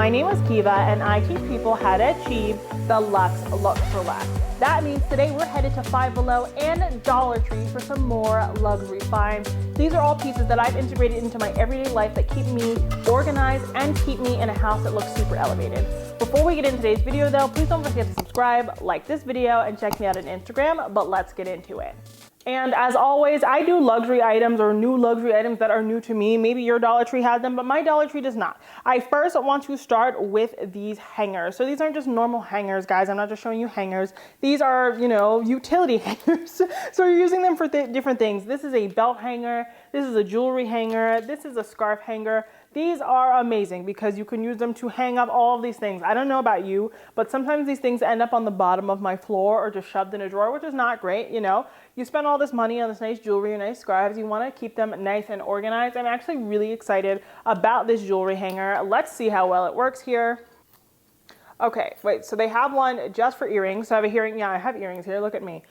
My name is Kiva and I teach people how to achieve the luxe look for less. That means today we're headed to Five Below and Dollar Tree for some more luxury finds. These are all pieces that I've integrated into my everyday life that keep me organized and keep me in a house that looks super elevated. Before we get into today's video though, please don't forget to subscribe, like this video, and check me out on Instagram, but let's get into it. And as always, I do luxury items or new luxury items that are new to me. Maybe your Dollar Tree has them, but my Dollar Tree does not. I first want to start with these hangers. So these aren't just normal hangers, guys. I'm not just showing you hangers. These are, utility hangers. So you're using them for different things. This is a belt hanger. This is a jewelry hanger. This is a scarf hanger. These are amazing because you can use them to hang up all of these things. I don't know about you, but sometimes these things end up on the bottom of my floor or just shoved in a drawer, which is not great, You spend all this money on this nice jewelry and nice scarves. You want to keep them nice and organized. I'm actually really excited about this jewelry hanger. Let's see how well it works here. Okay, wait, so they have one just for earrings. So I have I have earrings here. Look at me.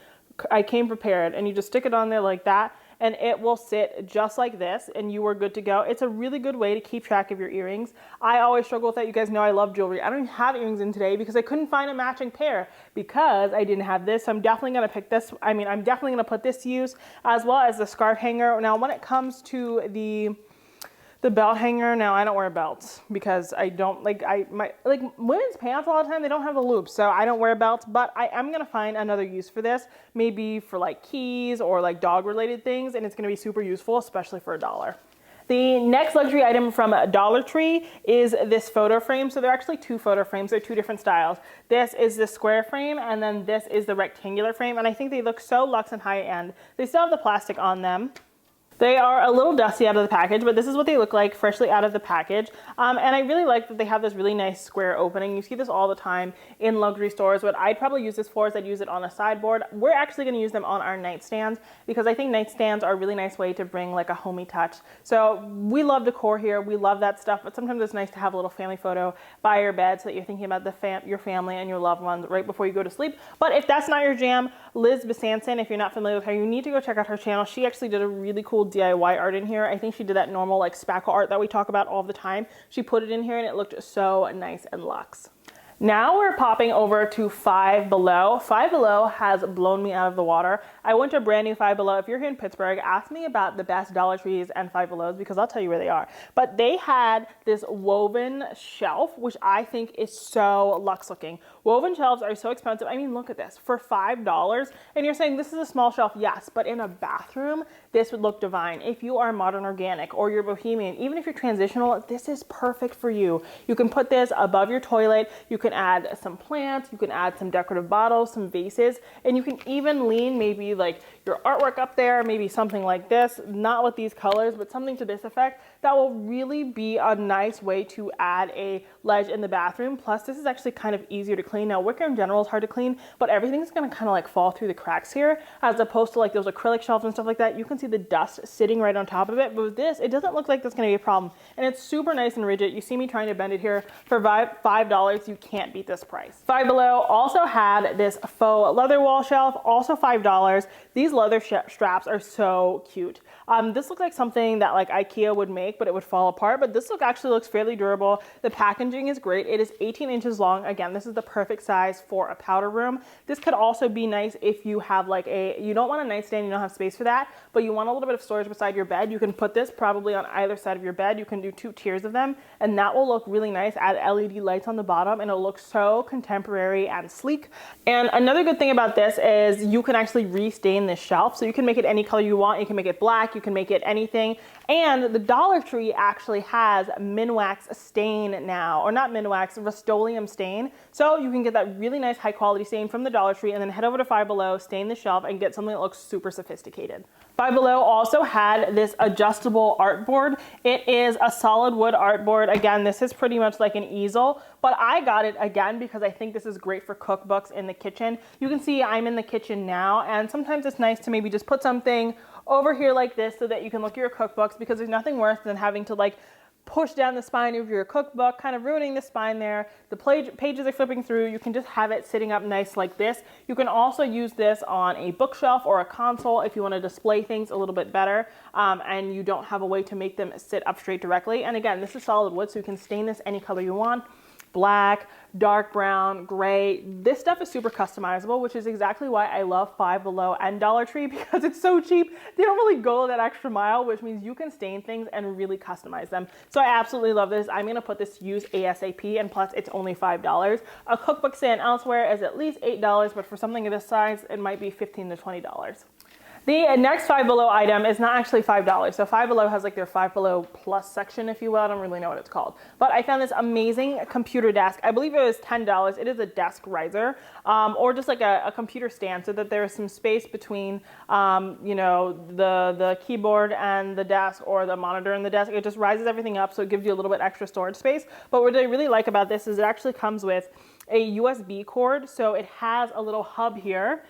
I came prepared, and you just stick it on there like that, and it will sit just like this, and you are good to go. It's a really good way to keep track of your earrings. I always struggle with that. You guys know I love jewelry. I don't have earrings in today because I couldn't find a matching pair because I didn't have this. So I'm definitely going to pick this. I'm definitely going to put this to use as well as the scarf hanger. Now, when it comes to the belt hanger, now I don't wear belts because I don't like women's pants all the time. They don't have the loops, so I don't wear belts, but I am going to find another use for this, maybe for like keys or like dog related things, and it's going to be super useful, especially for $1. The next luxury item from Dollar Tree is this photo frame. So they're actually two photo frames. They're two different styles. This is the square frame, and then this is the rectangular frame, and I think they look so luxe and high end. They still have the plastic on them. They are a little dusty out of the package, but this is what they look like freshly out of the package. And I really like that they have this really nice square opening. You see this all the time in luxury stores. What I'd probably use this for is I'd use it on a sideboard. We're actually going to use them on our nightstands because I think nightstands are a really nice way to bring like a homey touch. So we love decor here. We love that stuff, but sometimes it's nice to have a little family photo by your bed so that you're thinking about your family and your loved ones right before you go to sleep. But if that's not your jam, Liz Besanson, if you're not familiar with her, you need to go check out her channel. She actually did a really cool DIY art in here. I think she did that normal like spackle art that we talk about all the time. She put it in here and it looked so nice and luxe. Now we're popping over to Five Below. Five Below has blown me out of the water. I went to a brand new Five Below. If you're here in Pittsburgh, ask me about the best Dollar Trees and Five Belows because I'll tell you where they are. But they had this woven shelf, which I think is so luxe looking. Woven shelves are so expensive. I mean, look at this for $5. And you're saying this is a small shelf, yes, but in a bathroom, this would look divine. If you are modern organic or you're bohemian, even if you're transitional, this is perfect for you. You can put this above your toilet. You can add some plants, you can add some decorative bottles, some vases, and you can even lean maybe like your artwork up there, maybe something like this, not with these colors, but something to this effect. That will really be a nice way to add a ledge in the bathroom. Plus, this is actually kind of easier to clean. Now, wicker in general is hard to clean, but everything's gonna kind of like fall through the cracks here, as opposed to like those acrylic shelves and stuff like that. You can see the dust sitting right on top of it, but with this, it doesn't look like that's gonna be a problem. And it's super nice and rigid. You see me trying to bend it here for $5. You can't beat this price. Five Below also had this faux leather wall shelf, also $5. These leather straps are so cute. This looks like something that like IKEA would make, but it would fall apart. But this actually looks fairly durable. The packaging is great. It is 18 inches long. Again, this is the perfect size for a powder room. This could also be nice if you have like you don't want a nightstand, you don't have space for that, but you want a little bit of storage beside your bed. You can put this probably on either side of your bed. You can do 2 tiers of them, and that will look really nice. Add LED lights on the bottom, and it'll look so contemporary and sleek. And another good thing about this is you can actually restain this shelf. So you can make it any color you want. You can make it black, you can make it anything. And the Dollar Tree actually has Minwax stain now, or not Minwax, Rust-Oleum stain. So you can get that really nice high quality stain from the Dollar Tree and then head over to Five Below, stain the shelf, and get something that looks super sophisticated. Five Below also had this adjustable artboard. It is a solid wood artboard. Again, this is pretty much like an easel, but I got it again because I think this is great for cookbooks in the kitchen. You can see I'm in the kitchen now, and sometimes it's nice to maybe just put something over here like this so that you can look at your cookbooks, because there's nothing worse than having to like push down the spine of your cookbook, kind of ruining the spine there. The pages are flipping through. You can just have it sitting up nice like this. You can also use this on a bookshelf or a console if you want to display things a little bit better, and you don't have a way to make them sit up straight directly. And again, this is solid wood, so you can stain this any color you want. black, dark brown, gray. This stuff is super customizable, which is exactly why I love Five Below and Dollar Tree, because it's so cheap. They don't really go that extra mile, which means you can stain things and really customize them. So I absolutely love this. I'm gonna put this to use ASAP, and plus it's only $5. A cookbook stand elsewhere is at least $8, but for something of this size, it might be $15 to $20. The next Five Below item is not actually $5. So Five Below has like their Five Below Plus section, if you will. I don't really know what it's called. But I found this amazing computer desk. I believe it was $10. It is a desk riser, or just like a computer stand, so that there is some space between, you know, the keyboard and the desk, or the monitor and the desk. It just rises everything up, so it gives you a little bit extra storage space. But what I really like about this is it actually comes with a USB cord. So it has a little hub here.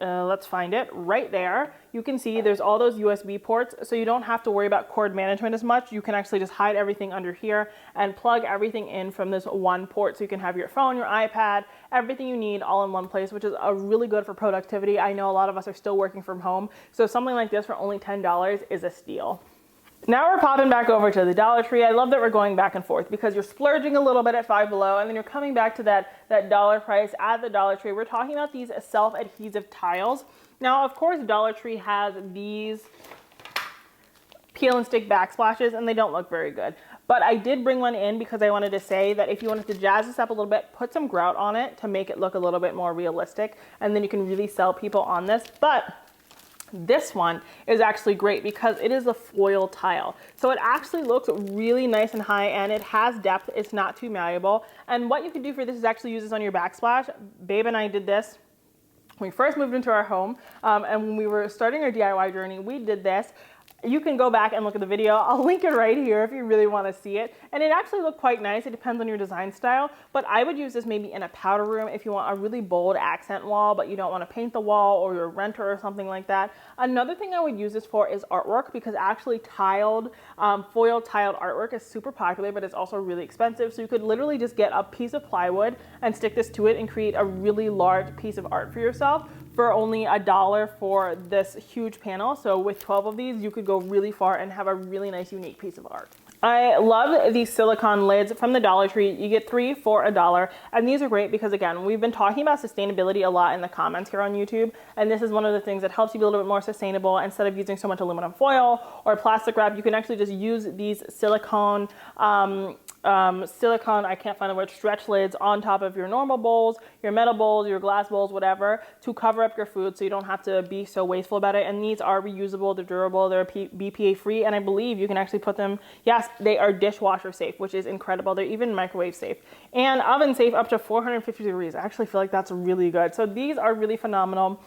Let's find it right there. You can see there's all those USB ports, so you don't have to worry about cord management as much. You can actually just hide everything under here and plug everything in from this one port, so you can have your phone, your iPad, everything you need all in one place, which is really good for productivity. I know a lot of us are still working from home, so something like this for only $10 is a steal. Now we're popping back over to the Dollar Tree. I love that we're going back and forth, because you're splurging a little bit at Five Below, and then you're coming back to that dollar price at the Dollar Tree. We're talking about these self-adhesive tiles. Now, of course, Dollar Tree has these peel and stick backsplashes, and they don't look very good. But I did bring one in because I wanted to say that if you wanted to jazz this up a little bit, put some grout on it to make it look a little bit more realistic, and then you can really sell people on this. But this one is actually great because it is a foil tile. So it actually looks really nice and high, and it has depth. It's not too malleable. And what you can do for this is actually use this on your backsplash. Babe and I did this when we first moved into our home, and when we were starting our DIY journey, we did this. You can go back and look at the video. I'll link it right here if you really want to see it. And it actually looked quite nice. It depends on your design style, but I would use this maybe in a powder room if you want a really bold accent wall, but you don't want to paint the wall, or you're a renter or something like that. Another thing I would use this for is artwork, because actually tiled, foil tiled artwork is super popular, but it's also really expensive. So you could literally just get a piece of plywood and stick this to it and create a really large piece of art for yourself for only $1 for this huge panel. So with 12 of these, you could go really far and have a really nice, unique piece of art. I love these silicone lids from the Dollar Tree. You get 3 for $1. And these are great because, again, we've been talking about sustainability a lot in the comments here on YouTube. And this is one of the things that helps you be a little bit more sustainable. Instead of using so much aluminum foil or plastic wrap, you can actually just use these silicone, I can't find the word, stretch lids on top of your normal bowls, your metal bowls, your glass bowls, whatever, to cover up your food so you don't have to be so wasteful about it. And these are reusable, they're durable, they're BPA free, and I believe you can actually put them, yes, they are dishwasher safe, which is incredible. They're even microwave safe and oven safe up to 450 degrees. I actually feel like that's really good. So these are really phenomenal.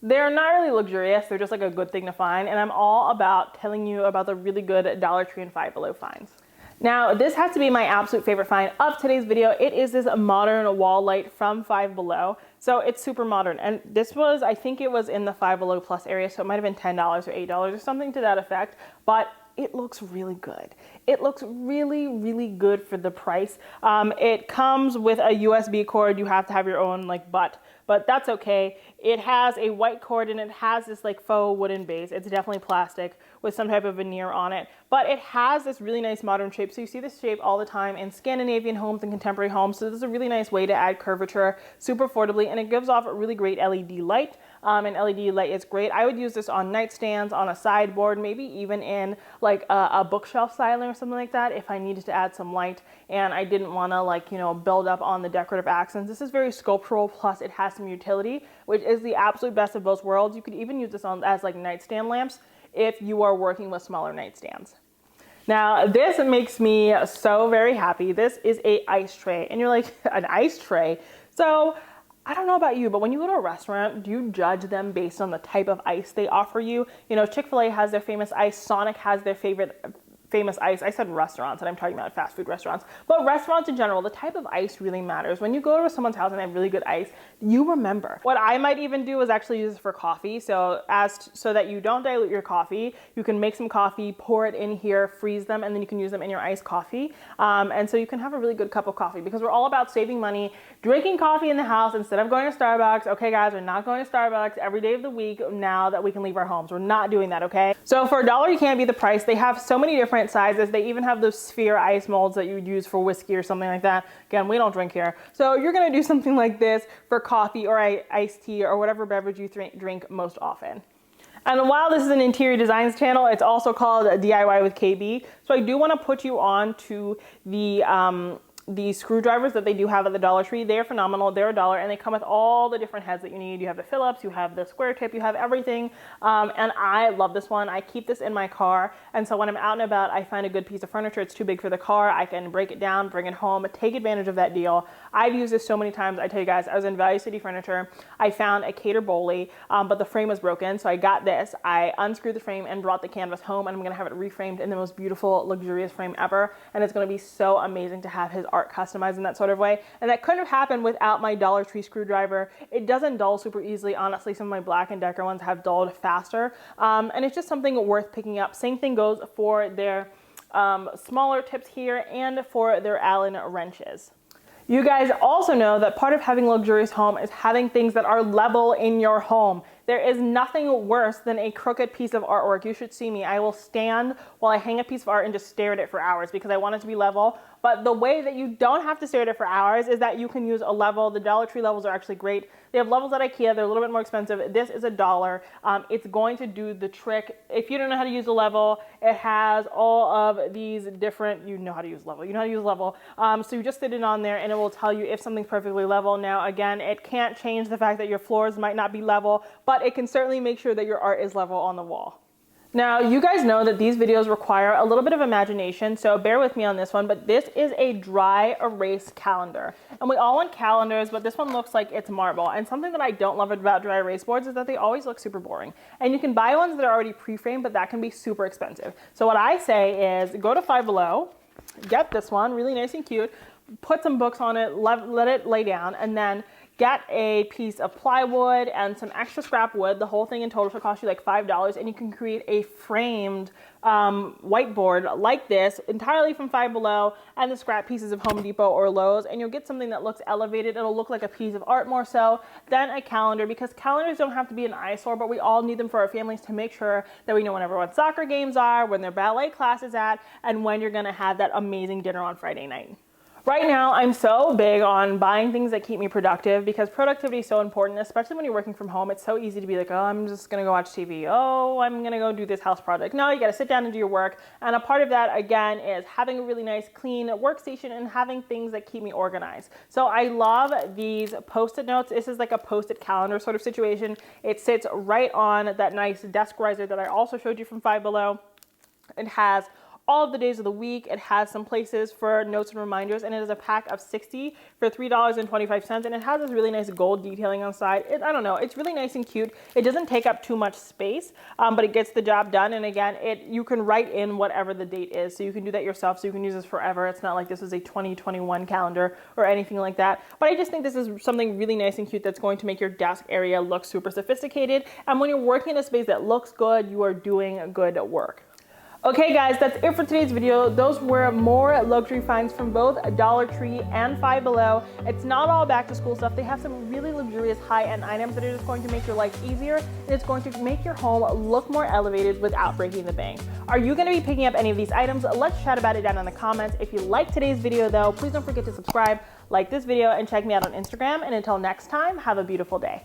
They're not really luxurious, they're just like a good thing to find, and I'm all about telling you about the really good Dollar Tree and Five Below finds. Now, this has to be my absolute favorite find of today's video. It is this modern wall light from Five Below. So it's super modern. And this was, I think it was in the Five Below Plus area, so it might have been $10 or $8 or something to that effect. But it looks really good. It looks really, really good for the price. It comes with a USB cord. You have to have your own butt, but that's okay. It has a white cord and it has this faux wooden base. It's definitely plastic with some type of veneer on it, but it has this really nice modern shape. So you see this shape all the time in Scandinavian homes and contemporary homes. So this is a really nice way to add curvature super affordably, and it gives off a really great LED light. And LED light is great. I would use this on nightstands, on a sideboard, maybe even in a bookshelf styling or something like that if I needed to add some light and I didn't want to build up on the decorative accents. This is very sculptural, plus it has some utility, which is the absolute best of both worlds. You could even use this as nightstand lamps if you are working with smaller nightstands. Now, this makes me so very happy. This is a ice tray, and you're like, an ice tray? So I don't know about you, but when you go to a restaurant, do you judge them based on the type of ice they offer you? You know, Chick-fil-A has their famous ice, Sonic has their famous ice. I said restaurants, and I'm talking about fast food restaurants. But restaurants in general, the type of ice really matters. When you go to someone's house and they have really good ice, you remember. What I might even do is actually use this for coffee. So that you don't dilute your coffee, you can make some coffee, pour it in here, freeze them, and then you can use them in your iced coffee. And so you can have a really good cup of coffee, because we're all about saving money, drinking coffee in the house instead of going to Starbucks. Okay, guys, we're not going to Starbucks every day of the week now that we can leave our homes. We're not doing that, okay? So for $1, you can't beat the price. They have so many different different sizes. They even have those sphere ice molds that you would use for whiskey or something like that. Again, we don't drink here. So you're gonna do something like this for coffee or iced tea or whatever beverage you drink most often. And while this is an interior designs channel, it's also called DIY with KB. So I do want to put you on to the screwdrivers that they do have at the Dollar Tree. They're phenomenal. They're $1 and they come with all the different heads that you need. You have the Phillips, you have the square tip, you have everything. And I love this one. I keep this in my car. And so when I'm out and about, I find a good piece of furniture. It's too big for the car. I can break it down, bring it home, take advantage of that deal. I've used this so many times. I tell you guys, I was in Value City Furniture. I found a Cater Bowley, but the frame was broken. So I got this. I unscrewed the frame and brought the canvas home, and I'm going to have it reframed in the most beautiful, luxurious frame ever. And it's going to be so amazing to have his art customized in that sort of way. And that couldn't have happened without my Dollar Tree screwdriver. It doesn't dull super easily. Honestly, some of my Black & Decker ones have dulled faster. And it's just something worth picking up. Same thing goes for their smaller tips here and for their Allen wrenches. You guys also know that part of having a luxurious home is having things that are level in your home. There is nothing worse than a crooked piece of artwork. You should see me. I will stand while I hang a piece of art and just stare at it for hours because I want it to be level. But the way that you don't have to stare at it for hours is that you can use a level. The Dollar Tree levels are actually great. They have levels at IKEA. They're a little bit more expensive. This is $1. It's going to do the trick. If you don't know how to use a level, it has all of these different, you know how to use level. You know how to use level. So you just sit it on there and it will tell you if something's perfectly level. Now, again, it can't change the fact that your floors might not be level, but it can certainly make sure that your art is level on the wall. Now, you guys know that these videos require a little bit of imagination, so bear with me on this one, but this is a dry erase calendar. And we all want calendars, but this one looks like it's marble. And something that I don't love about dry erase boards is that they always look super boring. And you can buy ones that are already pre-framed, but that can be super expensive. So what I say is go to Five Below, get this one, really nice and cute, put some books on it, let it lay down, and then get a piece of plywood and some extra scrap wood. The whole thing in total should cost you like $5, and you can create a framed whiteboard like this entirely from Five Below and the scrap pieces of Home Depot or Lowe's, and you'll get something that looks elevated. It'll look like a piece of art more so than a calendar, because calendars don't have to be an eyesore, but we all need them for our families to make sure that we know when everyone's soccer games are, when their ballet class is at, and when you're gonna have that amazing dinner on Friday night. Right now, I'm so big on buying things that keep me productive, because productivity is so important, especially when you're working from home. It's so easy to be like, oh, I'm just gonna go watch TV. Oh, I'm gonna go do this house project. No, you gotta sit down and do your work. And a part of that, again, is having a really nice, clean workstation and having things that keep me organized. So I love these Post-it notes. This is like a Post-it calendar sort of situation. It sits right on that nice desk riser that I also showed you from Five Below. It has all of the days of the week. It has some places for notes and reminders, and it is a pack of 60 for $3.25, and it has this really nice gold detailing on the side. I don't know, it's really nice and cute. It doesn't take up too much space, but it gets the job done. And again, you can write in whatever the date is, so you can do that yourself, so you can use this forever. It's not like this is a 2021 calendar or anything like that, but I just think this is something really nice and cute that's going to make your desk area look super sophisticated. And when you're working in a space that looks good, you are doing good work. Okay guys, that's it for today's video. Those were more luxury finds from both Dollar Tree and Five Below. It's not all back to school stuff. They have some really luxurious high-end items that are just going to make your life easier, and it's going to make your home look more elevated without breaking the bank. Are you going to be picking up any of these items? Let's chat about it down in the comments. If you liked today's video though, please don't forget to subscribe, like this video, and check me out on Instagram. And until next time, have a beautiful day.